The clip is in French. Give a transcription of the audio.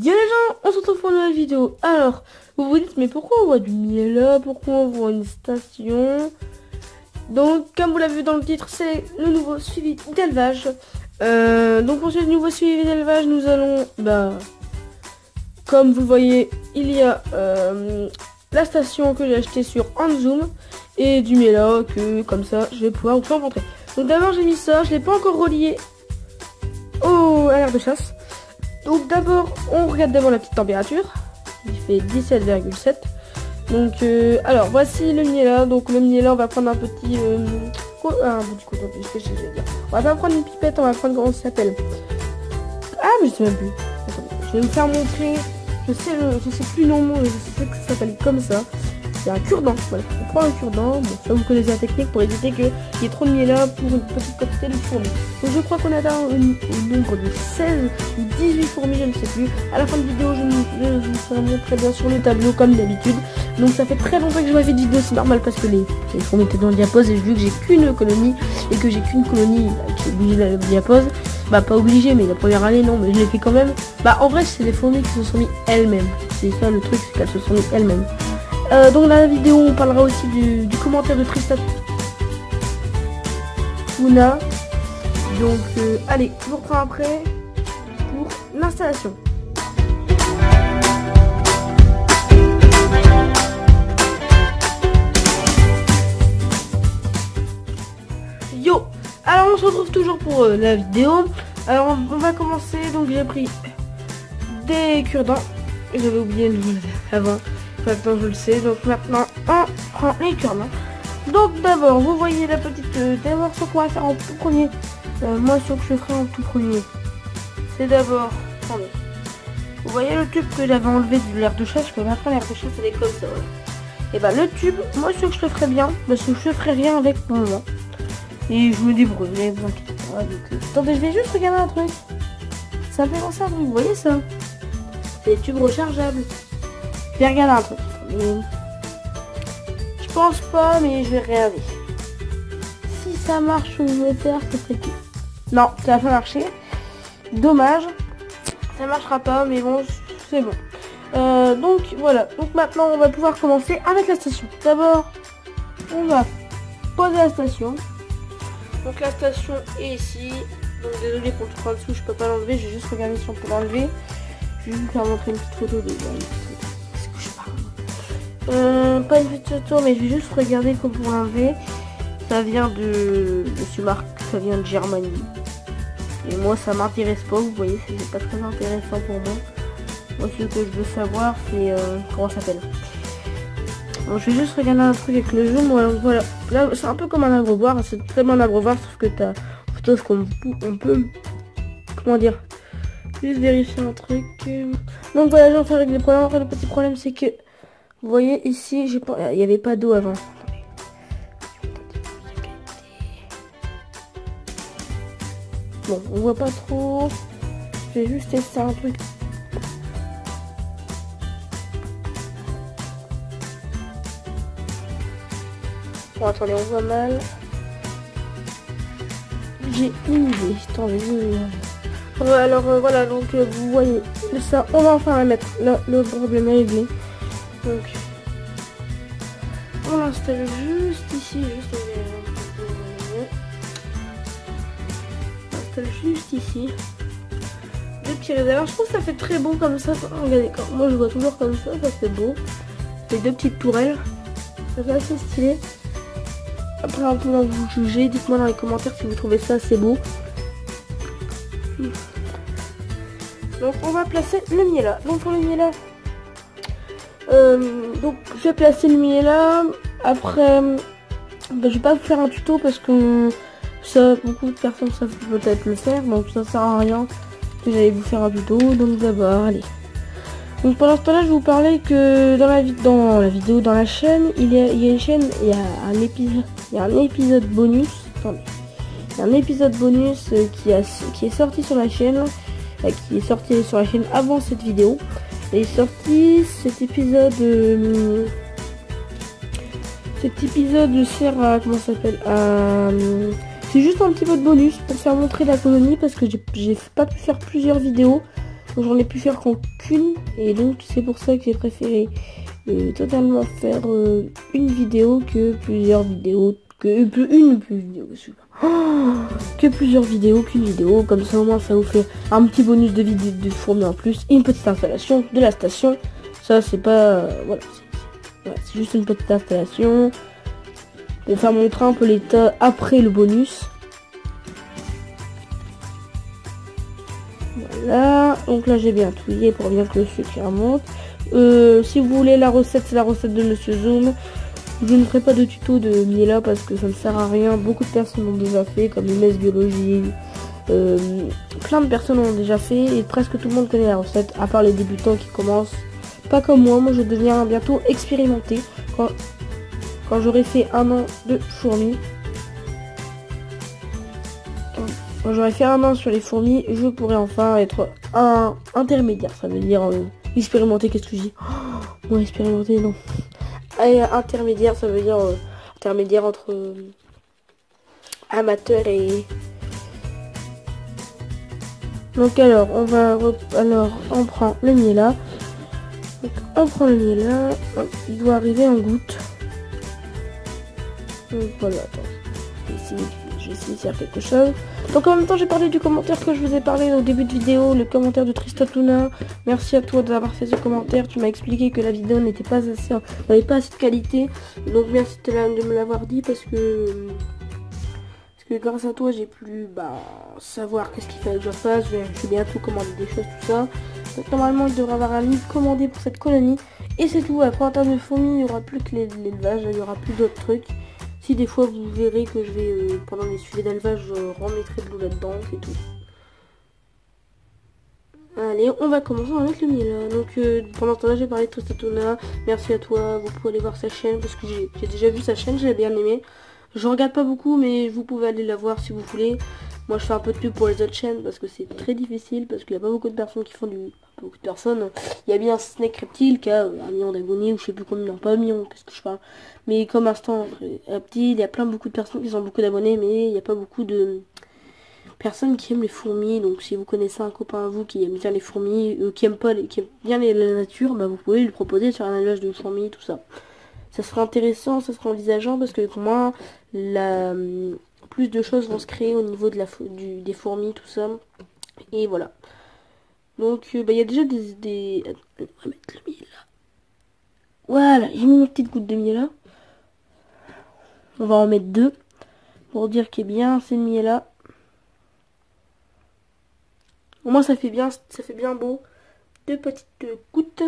Yo les gens, on se retrouve pour une nouvelle vidéo. Alors, vous vous dites, mais pourquoi on voit du miel là? Pourquoi on voit une station? Donc, comme vous l'avez vu dans le titre, c'est le nouveau suivi d'élevage. Donc pour ce nouveau suivi d'élevage, nous allons, comme vous le voyez, il y a la station que j'ai achetée sur Anzoom et du miel là que, comme ça, je vais pouvoir vous montrer. Donc d'abord, j'ai mis ça, je l'ai pas encore relié à l'air de chasse. Donc d'abord, on regarde d'abord la petite température. Il fait 17,7. Donc alors voici le miel. Donc le miel, on va prendre un petit coton, qu'est-ce que je vais dire. On va pas prendre une pipette, on va prendre, comment ça s'appelle? Ah mais je sais même plus. Attendez, je vais vous faire montrer. Je sais plus le nom, je sais que ça s'appelle comme ça. C'est un cure-dent. Voilà, on prend un cure-dent. Bon, ça vous connaissez la technique pour éviter qu'il y ait trop de miel là pour une petite quantité de fourmis. Donc je crois qu'on atteint au nombre de 16 ou 18 fourmis, je ne sais plus. À la fin de vidéo, je vous ferai montrer bien sur le tableau comme d'habitude. Donc ça fait très longtemps que je n'ai pas fait de vidéo, c'est normal parce que les fourmis étaient dans le diapose et vu que j'ai qu'une colonie et que j'ai qu'une colonie qui est obligée d'aller au diapose. Bah pas obligé, mais la première année non, mais je l'ai fait quand même. Bah en vrai c'est les fourmis qui se sont mis elles-mêmes. C'est ça le truc, c'est qu'elles se sont mis elles-mêmes. Donc dans la vidéo on parlera aussi du commentaire de Tristan Luna. Donc allez, je vous reprends après pour l'installation. Yo, alors on se retrouve toujours pour la vidéo. Alors on va commencer. Donc j'ai pris des cure-dents. J'avais oublié le avant. Maintenant je le sais. Donc maintenant on prend les cure-dents. Donc d'abord vous voyez la petite d'abord ce qu'on va faire en tout premier. Moi ce que je ferai en tout premier, c'est d'abord, attendez, vous voyez le tube que j'avais enlevé de l'air de chasse, que maintenant l'air de chasse elle est comme ça. Voilà. Et bah le tube, moi ce que je le ferai bien, parce que je ferai rien avec pour le moment. Et je me débrouille, mais vous inquiétez pas. Donc, attendez, je vais juste regarder un truc. Ça me fait penser à un truc, vous voyez ça? C'est des tubes rechargeables. Je vais regarder un truc. Mais... je pense pas, mais je vais regarder. Si ça marche sur le moteur, ça serait cool. Non, ça va pas marcher. Dommage. Ça marchera pas, mais bon, c'est bon. Donc voilà. Donc maintenant, on va pouvoir commencer avec la station. D'abord, on va poser la station. Donc la station est ici. Donc désolé pour le truc en dessous, je peux pas l'enlever. Je vais juste regarder si on peut l'enlever. Je vais vous faire montrer une petite photo de ce que je parle. Pas une petite photo, mais je vais juste regarder comment l'enlever. Ça vient de Monsieur Marc, ça vient de Germanie. Et moi ça m'intéresse pas, vous voyez, c'est pas très intéressant pour moi. Moi ce que je veux savoir c'est comment ça s'appelle. Bon, je vais juste regarder un truc avec le jeu. Voilà, là c'est un peu comme un abreuvoir, c'est tellement un abreuvoir sauf que t'as sauf qu'on peut, comment dire, juste vérifier un truc. Donc voilà, j'en fais avec les problèmes. Après le petit problème c'est que vous voyez ici, il n'y avait pas d'eau avant. Bon, on voit pas trop. Je vais juste tester un truc. Bon, attendez, on voit mal. J'ai une idée. Attendez, alors voilà, donc vous voyez ça, on va enfin la mettre. Là, le problème est réglé. Donc, on l'installe juste ici, juste ici. Deux petits réservoirs. Je trouve que ça fait très beau comme ça. Regardez, moi je vois toujours comme ça fait beau. Les deux petites tourelles. Ça fait assez stylé. Après un peu vous jugez. Dites-moi dans les commentaires si vous trouvez ça assez beau. Donc on va placer le miel là. Donc pour le miel là. Donc je vais placer le miel là. Après je vais pas vous faire un tuto parce que ça, beaucoup de personnes savent peut-être le faire, donc ça sert à rien que j'allais vous faire un tuto. Donc d'abord, allez. Donc pendant ce temps-là, je vous parlais que dans la vidéo, dans la chaîne, il y a une chaîne, il y a un épisode bonus. Attendez, il y a un épisode bonus qui est sorti sur la chaîne, avant cette vidéo. Et est sorti cet épisode. Sert à, comment ça s'appelle, c'est juste un petit peu de bonus pour faire montrer la colonie parce que j'ai pas pu faire plusieurs vidéos Donc j'en ai pu faire qu'une. Et donc c'est pour ça que j'ai préféré totalement faire une vidéo que plusieurs vidéos. Que plusieurs vidéos qu'une vidéo. Comme ça au moins ça vous fait un petit bonus de vidéo de fourmi en plus. Et une petite installation de la station. Ça c'est pas... voilà. C'est juste une petite installation. Pour faire montrer un peu l'état après le bonus. Voilà, donc là j'ai bien touillé pour bien que le sucre remonte. Si vous voulez la recette, c'est la recette de Monsieur Zoom. Je ne ferai pas de tuto de Miela parce que ça ne sert à rien. Beaucoup de personnes l'ont déjà fait, comme Inès Biologie. Plein de personnes l'ont déjà fait et presque tout le monde connaît la recette, à part les débutants qui commencent. Pas comme moi je deviens bientôt expérimenté. Quand j'aurai fait 1 an de fourmis. Quand j'aurai fait 1 an sur les fourmis, je pourrai enfin être un intermédiaire. Ça veut dire expérimenter, qu'est-ce que je dis? Ouais, expérimenter, non. Et intermédiaire, ça veut dire intermédiaire entre amateur et... Donc alors, on prend le Miela. Donc on prend le Miela. Il doit arriver en goutte. Donc voilà, attends. Ici. Je vais essayer de faire quelque chose. Donc en même temps j'ai parlé du commentaire que je vous ai parlé au début de vidéo, le commentaire de Tristatuna. Merci à toi d'avoir fait ce commentaire. Tu m'as expliqué que la vidéo n'était pas assez, n'avait pas assez de qualité. Donc merci de me l'avoir dit parce que grâce à toi j'ai pu savoir qu'est-ce qu'il fallait que je fasse. Je vais bientôt commander des choses, tout ça. Donc normalement il devrait avoir un livre commandé pour cette colonie. Et c'est tout. Après en termes de fourmis, il n'y aura plus que l'élevage, il n'y aura plus d'autres trucs. Si des fois vous verrez que je vais, pendant les sujets d'élevage, je remettrai de l'eau là-dedans, c'est tout. Allez, on va commencer avec le Miela. Donc pendant ce temps-là, j'ai parlé de Tristatuna. Merci à toi, vous pouvez aller voir sa chaîne parce que j'ai déjà vu sa chaîne, j'ai bien aimé. Je regarde pas beaucoup, mais vous pouvez aller la voir si vous voulez. Moi, je fais un peu de pub pour les autres chaînes parce que c'est très difficile, parce qu'il n'y a pas beaucoup de personnes qui font du... Beaucoup de personnes. Il y a bien Snake Reptile qui a 1 million d'abonnés, ou je sais plus combien, pas 1 million, qu'est-ce que je parle. Mais comme Instant Reptile, il y a beaucoup de personnes qui ont beaucoup d'abonnés, mais il n'y a pas beaucoup de personnes qui aiment les fourmis. Donc si vous connaissez un copain à vous qui aime bien les fourmis, qui aime bien la nature, vous pouvez lui proposer de faire un élevage de fourmis, tout ça. Ça serait intéressant, ça serait envisageant, parce que pour moi, plus de choses vont se créer au niveau de des fourmis, tout ça. Et voilà. Donc, il y a déjà des... On va mettre le Miela. Voilà, j'ai mis une petite goutte de Miela. On va en mettre 2. Pour dire qu'il est bien, c'est le Miela. Au moins, ça fait bien beau. 2 petites gouttes.